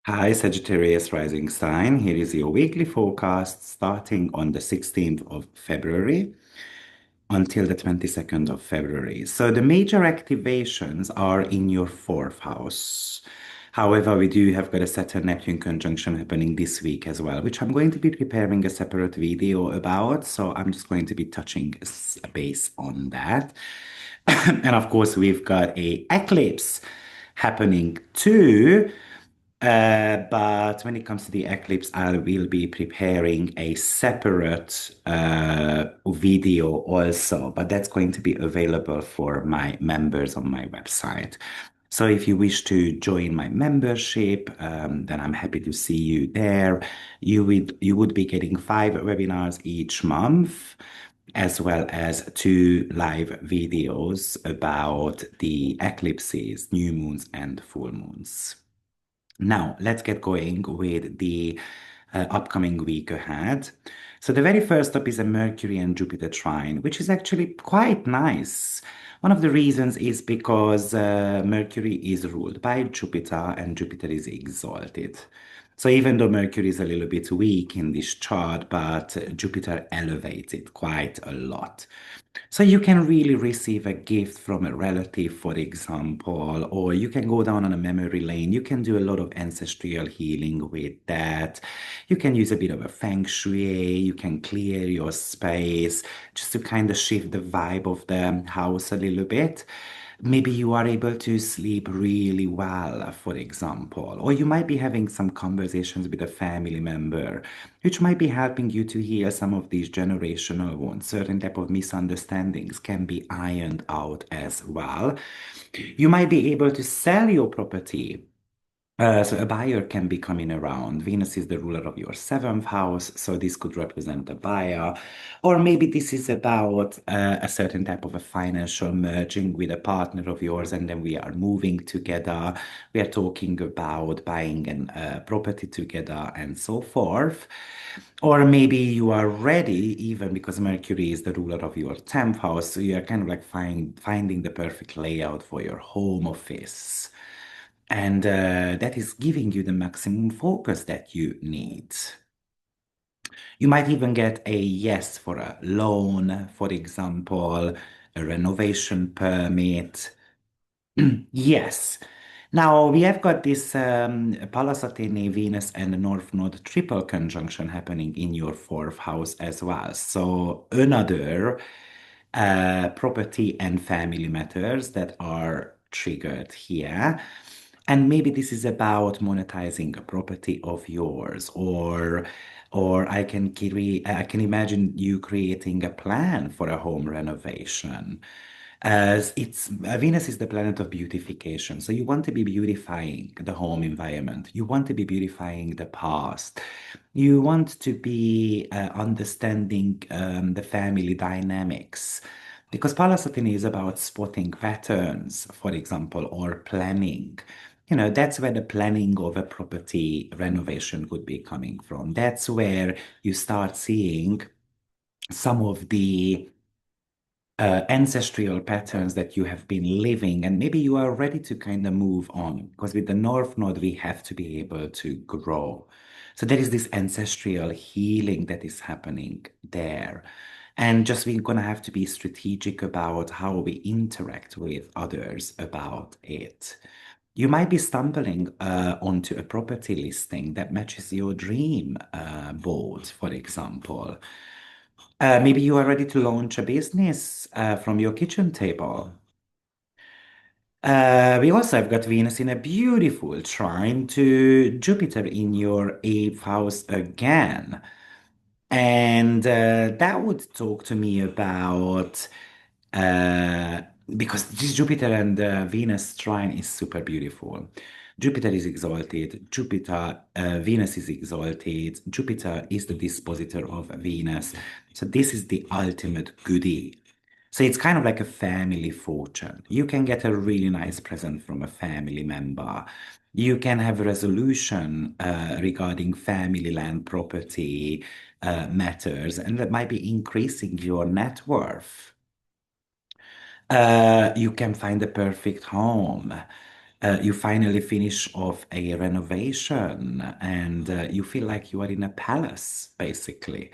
Hi, Sagittarius rising sign. Here is your weekly forecast starting on the 16th of February until the 22nd of February. So the major activations are in your fourth house. However, we do have got a Saturn Neptune conjunction happening this week as well, which I'm going to be preparing a separate video about. So I'm just going to be touching base on that. And of course, we've got a eclipse happening too. But when it comes to the eclipse, I will be preparing a separate video also, but that's going to be available for my members on my website. So if you wish to join my membership, then I'm happy to see you there. You would be getting 5 webinars each month, as well as 2 live videos about the eclipses, new moons, and full moons. Now, let's get going with the upcoming week ahead. So, the very first up is a Mercury and Jupiter trine, which is actually quite nice. One of the reasons is because Mercury is ruled by Jupiter and Jupiter is exalted. So, even though Mercury is a little bit weak in this chart, but Jupiter elevated quite a lot. So you can really receive a gift from a relative, for example, or you can go down on a memory lane. You can do a lot of ancestral healing with that. You can use a bit of a feng shui. You can clear your space just to kind of shift the vibe of the house a little bit. Maybe you are able to sleep really well, for example, or you might be having some conversations with a family member, which might be helping you to heal some of these generational wounds. Certain type of misunderstandings can be ironed out as well. You might be able to sell your property, so a buyer can be coming around. Venus is the ruler of your seventh house, so this could represent a buyer. Or maybe this is about a certain type of a financial merging with a partner of yours, and then we are moving together. We are talking about buying a property together and so forth. Or maybe you are ready, even because Mercury is the ruler of your 10th house, so you are kind of like finding the perfect layout for your home office. And that is giving you the maximum focus that you need. You might even get a yes for a loan, for example, a renovation permit. Yes. Now we have got this Pallas Athene, Venus, and the North Node triple conjunction happening in your fourth house as well. So another property and family matters that are triggered here. And maybe this is about monetizing a property of yours, or I can imagine you creating a plan for a home renovation. As it's Venus is the planet of beautification, so you want to be beautifying the home environment. You want to be beautifying the past. You want to be understanding the family dynamics. Because Pallas Athene is about spotting patterns, for example, or planning. That's where the planning of a property renovation could be coming from. That's where you start seeing some of the ancestral patterns that you have been living, and maybe you are ready to kind of move on. Because with the North Node, we have to be able to grow. So there is this ancestral healing that is happening there. And just we're going to have to be strategic about how we interact with others about it. You might be stumbling onto a property listing that matches your dream board, for example. Maybe you are ready to launch a business from your kitchen table. We also have got Venus in a beautiful trine to Jupiter in your eighth house again. And that would talk to me about uh, because this Jupiter and Venus trine is super beautiful. Jupiter is exalted, Venus is exalted, Jupiter is the dispositor of Venus. So this is the ultimate goodie. So it's kind of like a family fortune. You can get a really nice present from a family member. You can have a resolution regarding family land property matters, and that might be increasing your net worth. You can find the perfect home. You finally finish off a renovation and you feel like you are in a palace, basically.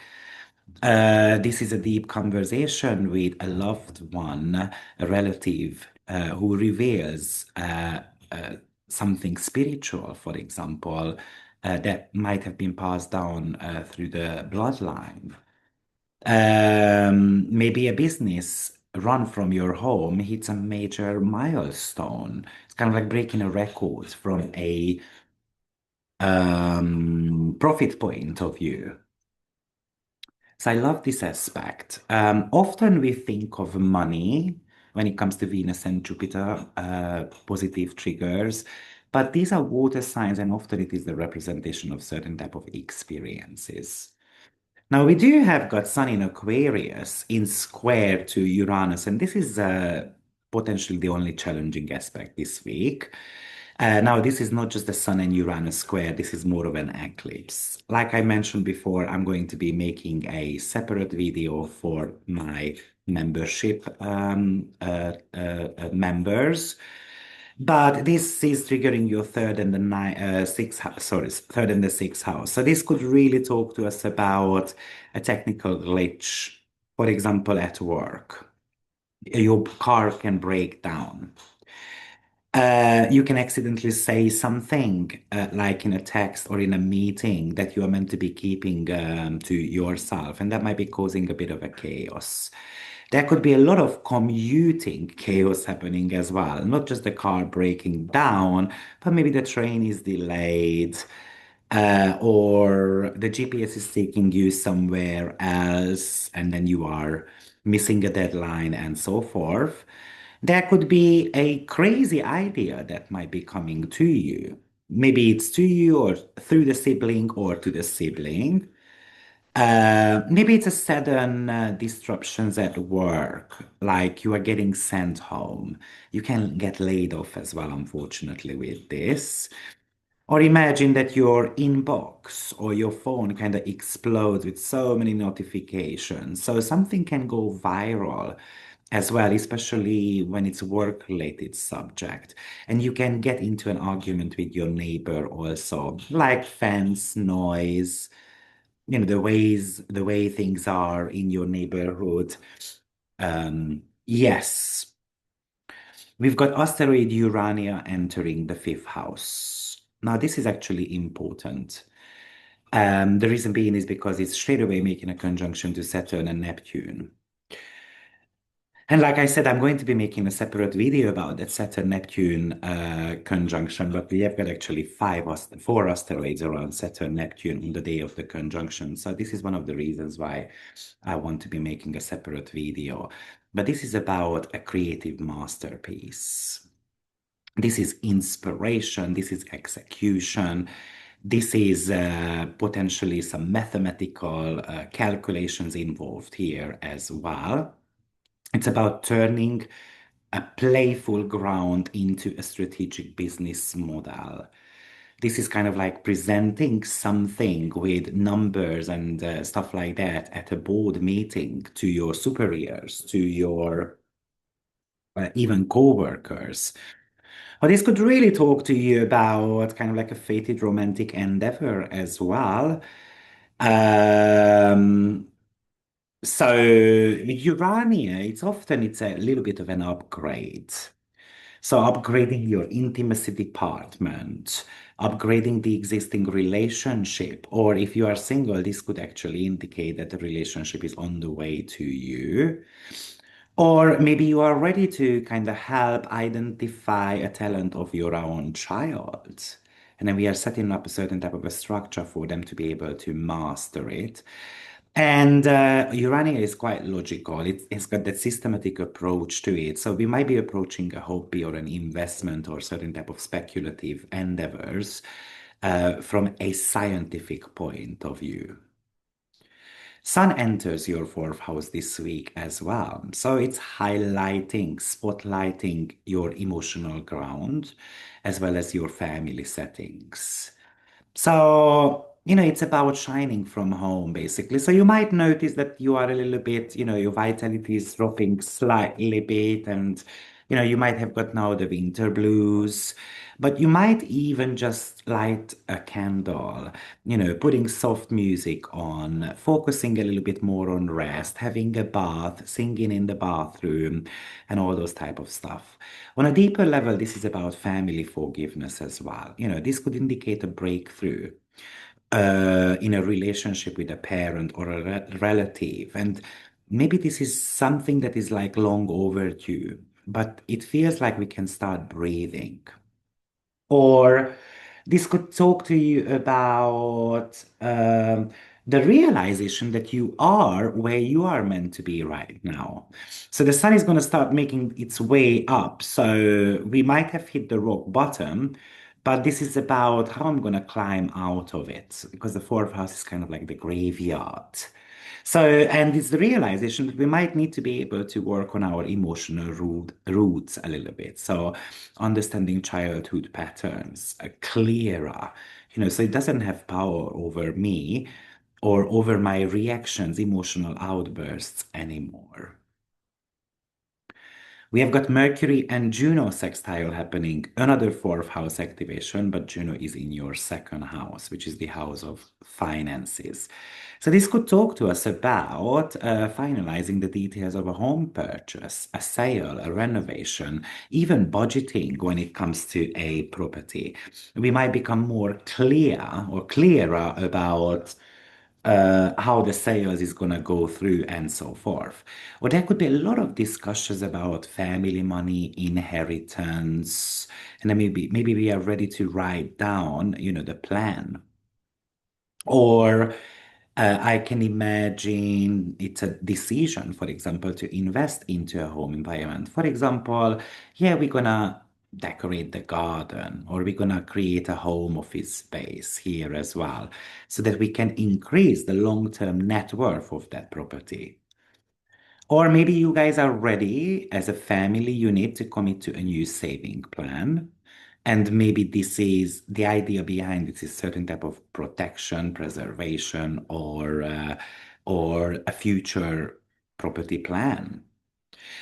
This is a deep conversation with a loved one, a relative, who reveals something spiritual, for example, that might have been passed down through the bloodline. Maybe a business run from your home hits a major milestone. It's kind of like breaking a record from a profit point of view. So I love this aspect. Often we think of money when it comes to Venus and Jupiter, positive triggers, but these are water signs, and often it is the representation of certain type of experiences. Now we do have got Sun in Aquarius in square to Uranus, and this is potentially the only challenging aspect this week. Now, this is not just the Sun and Uranus square, this is more of an eclipse. Like I mentioned before, I'm going to be making a separate video for my membership members. But this is triggering your third and the sixth house, sorry, third and the sixth house. So this could really talk to us about a technical glitch, for example, at work. Your car can break down. You can accidentally say something like in a text or in a meeting that you are meant to be keeping to yourself, and that might be causing a bit of a chaos. There could be a lot of commuting chaos happening as well, not just the car breaking down, but maybe the train is delayed, or the GPS is taking you somewhere else, and then you are missing a deadline and so forth. There could be a crazy idea that might be coming to you. Maybe it's to you or through the sibling or to the sibling. Maybe it's a sudden disruptions at work, like you are getting sent home. You can get laid off as well, unfortunately, with this. Or imagine that your inbox or your phone kind of explodes with so many notifications. So something can go viral as well, especially when it's work-related subject. And you can get into an argument with your neighbor also, like fence noise, the way things are in your neighborhood. Yes, we've got asteroid Urania entering the fifth house. Now, this is actually important. The reason being is because it's straight away making a conjunction to Saturn and Neptune. And like I said, I'm going to be making a separate video about that Saturn-Neptune conjunction, but we have got actually four asteroids around Saturn-Neptune on the day of the conjunction. So this is one of the reasons why I want to be making a separate video. But this is about a creative masterpiece. This is inspiration, this is execution, this is potentially some mathematical calculations involved here as well. It's about turning a playful ground into a strategic business model. This is kind of like presenting something with numbers and stuff like that at a board meeting to your superiors, to your even co-workers. But this could really talk to you about kind of like a fated romantic endeavor as well. Um, so with Urania, it's a little bit of an upgrade. So upgrading your intimacy department, upgrading the existing relationship, or if you are single, this could actually indicate that the relationship is on the way to you. Or maybe you are ready to kind of help identify a talent of your own child. And then we are setting up a certain type of a structure for them to be able to master it. And Urania is quite logical. It's got that systematic approach to it. So we might be approaching a hobby or an investment or certain type of speculative endeavors from a scientific point of view. Sun enters your fourth house this week as well. So it's highlighting, spotlighting your emotional ground as well as your family settings. So, it's about shining from home, basically. So you might notice that you are a little bit, your vitality is dropping slightly bit and, You might have got now the winter blues, but you might even just light a candle, putting soft music on, focusing a little bit more on rest, having a bath, singing in the bathroom, and all those type of stuff. On a deeper level, this is about family forgiveness as well. This could indicate a breakthrough in a relationship with a parent or a relative. And maybe this is something that is like long overdue, but it feels like we can start breathing. Or this could talk to you about the realization that you are where you are meant to be right now. So the sun is going to start making its way up. So we might have hit the rock bottom, but this is about how I'm going to climb out of it because the fourth house is kind of like the graveyard. So, and it's the realization that we might need to be able to work on our emotional roots a little bit. So, understanding childhood patterns clearer, so it doesn't have power over me or over my reactions, emotional outbursts anymore. We have got Mercury and Juno sextile happening, another fourth house activation, but Juno is in your second house, which is the house of finances. So this could talk to us about finalizing the details of a home purchase, a sale, a renovation, even budgeting when it comes to a property. We might become more clear or clearer about how the sales is going to go through and so forth. Or there could be a lot of discussions about family money, inheritance, and then maybe we are ready to write down, the plan. Or I can imagine it's a decision, for example, to invest into a home environment. For example, yeah, we're gonna decorate the garden, or we're gonna create a home office space here as well, so that we can increase the long-term net worth of that property. Or maybe you guys are ready as a family unit to commit to a new saving plan. And maybe this is the idea behind this is certain type of protection, preservation, or a future property plan.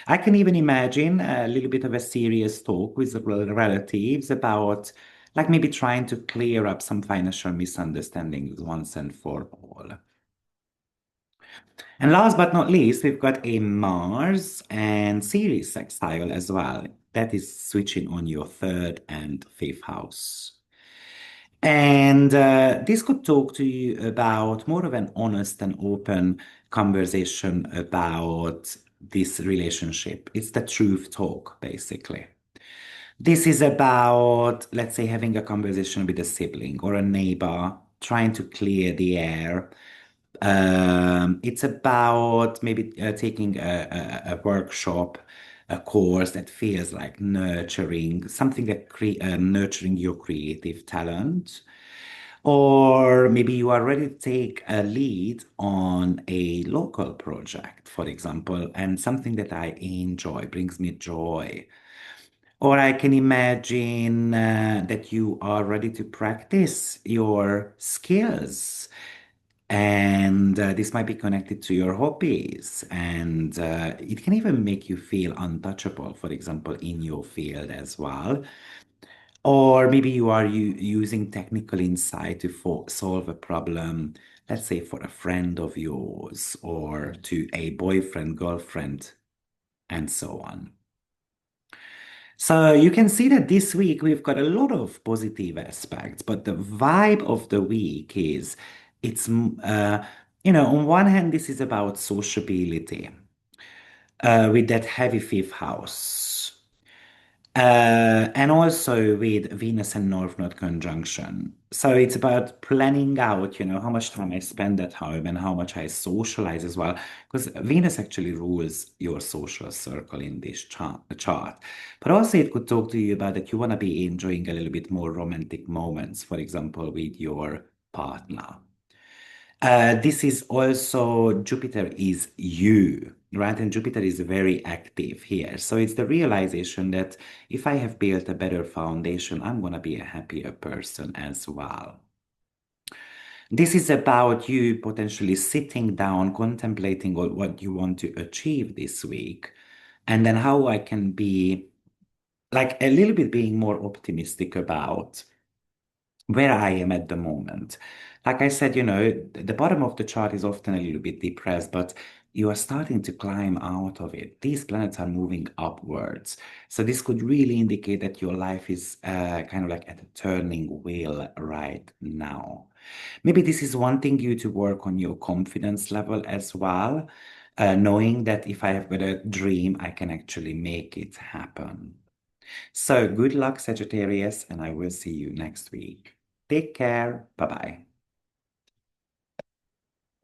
I can even imagine a little bit of a serious talk with the relatives about like maybe trying to clear up some financial misunderstandings once and for all. And last but not least, we've got a Mars and Ceres sextile as well. That is switching on your third and fifth house. And this could talk to you about more of an honest and open conversation about this relationship. It's the truth talk, basically. This is about, let's say, having a conversation with a sibling or a neighbor, trying to clear the air. It's about maybe taking a workshop, a course that feels like nurturing, something that nurturing your creative talent. Or maybe you are ready to take a lead on a local project, for example, and something that I enjoy, brings me joy. Or I can imagine that you are ready to practice your skills. And this might be connected to your hobbies. And it can even make you feel untouchable, for example, in your field as well. Or maybe you are using technical insight to solve a problem, let's say for a friend of yours, or to a boyfriend, girlfriend, and so on. So you can see that this week we've got a lot of positive aspects, but the vibe of the week is it's, on one hand, this is about sociability with that heavy fifth house. And also with Venus and North Node conjunction. So it's about planning out, how much time I spend at home and how much I socialize as well. Because Venus actually rules your social circle in this chart. But also it could talk to you about that you want to be enjoying a little bit more romantic moments, for example, with your partner. This is also Jupiter is you, right? And Jupiter is very active here. So it's the realization that if I have built a better foundation, I'm going to be a happier person as well. This is about you potentially sitting down, contemplating what you want to achieve this week, and then how I can be like a little bit being more optimistic about where I am at the moment. Like I said, the bottom of the chart is often a little bit depressed, but you are starting to climb out of it. These planets are moving upwards. So this could really indicate that your life is kind of like at a turning wheel right now. Maybe this is wanting you to work on your confidence level as well, knowing that if I have got a dream, I can actually make it happen. So good luck, Sagittarius, and I will see you next week. Take care. Bye bye.